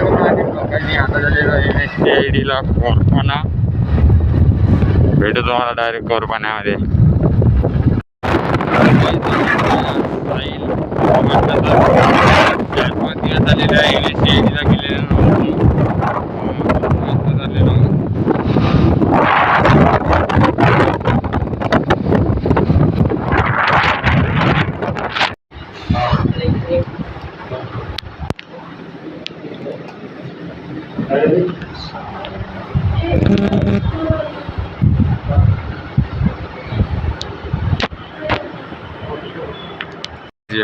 लोकांनी आता झालेलं MSCID ला कोरपाना भेटू तुम्हाला डायरेक्ट कोरपाण्यामध्ये. 4-5 दिवस झालेले आहे MSCID ला गेलेलं झालेलं.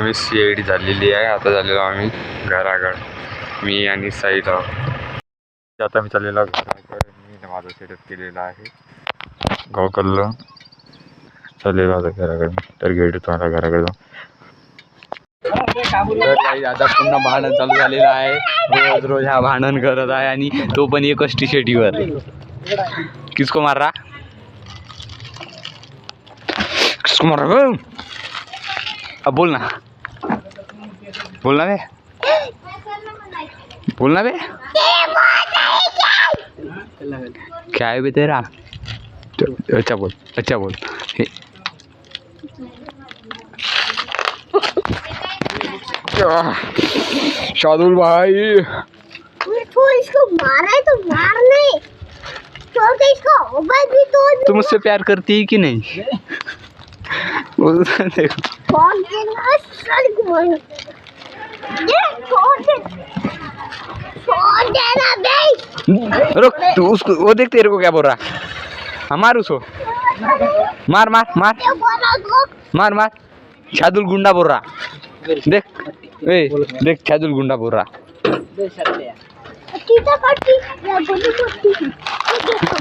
MSCID झालेली आहे. आता झालेलो आम्ही घराकडे, मी आणि साईड. आता मी चाललेलो घराकडे. मी माझा सेटअप केलेला आहे गावकडलं. चाललेलो आता घराकडे. तर भेटू तुम्हाला घराकडे जाऊन. तर काही आता पुन्हा भांडण चालू झालेलं आहे. रोज रोज हा भांडण करत आहे आणि तो पण एकच टी शर्टीवर. किसको मार रहा? किसको मार रहा? अब बोलना, बोलना बे, बोलना बे. क्या है बे तेरा? अच्छा बोल, अच्छा बोल. शादुल भाई, तो इसको मारा है तो मार नहीं, तो इसको भी तो. तुम मुझसे प्यार करती है कि नहीं? देखो कौन देना बे? रुक, तू उसको वो देख तेरे को क्या बोल रहा. हाँ मार उसको, मार मार मार मार मार. शादुल गुंडा बोल रहा. देख ए, देख शादुल गुंडा बोल रहा.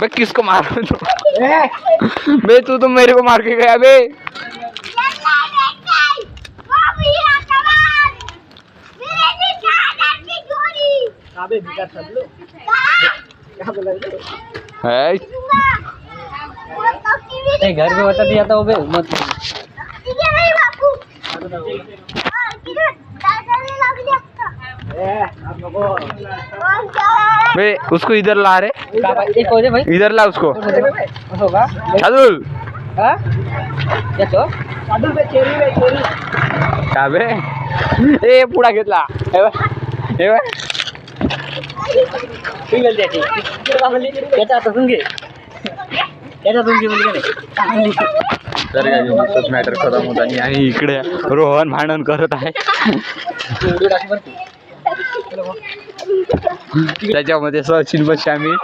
बे किसको मार तू? बे तू तो मेरे को मार के गया बे. घर में बता दिया था वो बे मत. बे उसको इधर ला रे. एक हो जाए भाई, इधर ला उसको. होगा शादुल. हाँ क्या तो शादुल बे चेरी बे चेरी का बे. ए पुढा घेतला. हे बघ, हे बघ. सिंगल द्यायची त्याचा आता सुन घे, त्याचा सुन घे म्हणजे नाही. तर काय मॅटर खतम होत आणि इकडे रोहन भांडण करत आहे. त्याच्यामध्ये सचिन पण शामिल.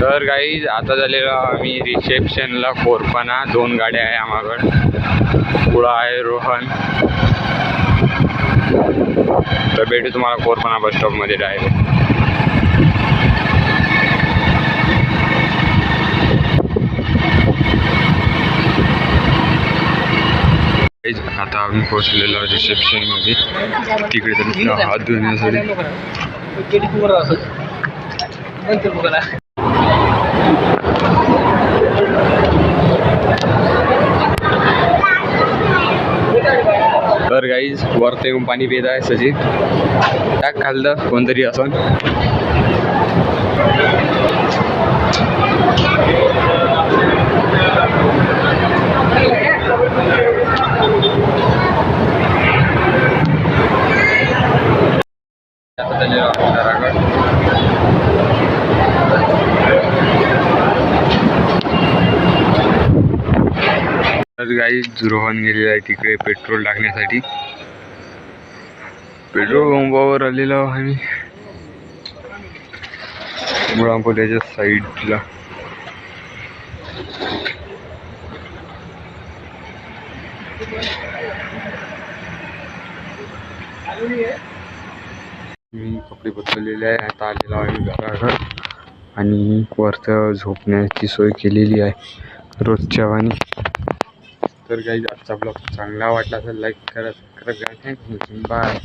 तर काही आता झालेलं आम्ही रिसेप्शनला कोरपाना. 2 गाड्या आहे आम्हाकडे. पुढं आहे रोहन. तर भेटू तुम्हाला कोरपाना बस स्टॉपमध्ये डायरेक्ट. आता आम्ही पोहोचलेलो रिसेप्शनमध्ये. तिकडे तर हात धुण्यासाठी. तर गाईज वरती येऊन पाणी पित आहे सचिन. टाक खाल्लं कोणतरी असं. तर गाईज रोहन गेलेला आहे तिकडे पेट्रोल टाकण्यासाठी. पेट्रोल पंपावर आलेलो आम्ही मुळांपोल्याच्या साईडला. मी कपडे बदललेले आहे. आता आलेलो आहे घराकडे आणि वरचं झोपण्याची सोय केलेली आहे रोजच्या वाणी. तर काही आजचा ब्लॉग चांगला वाटला तर लाईक करा. थँक्यू. बाय.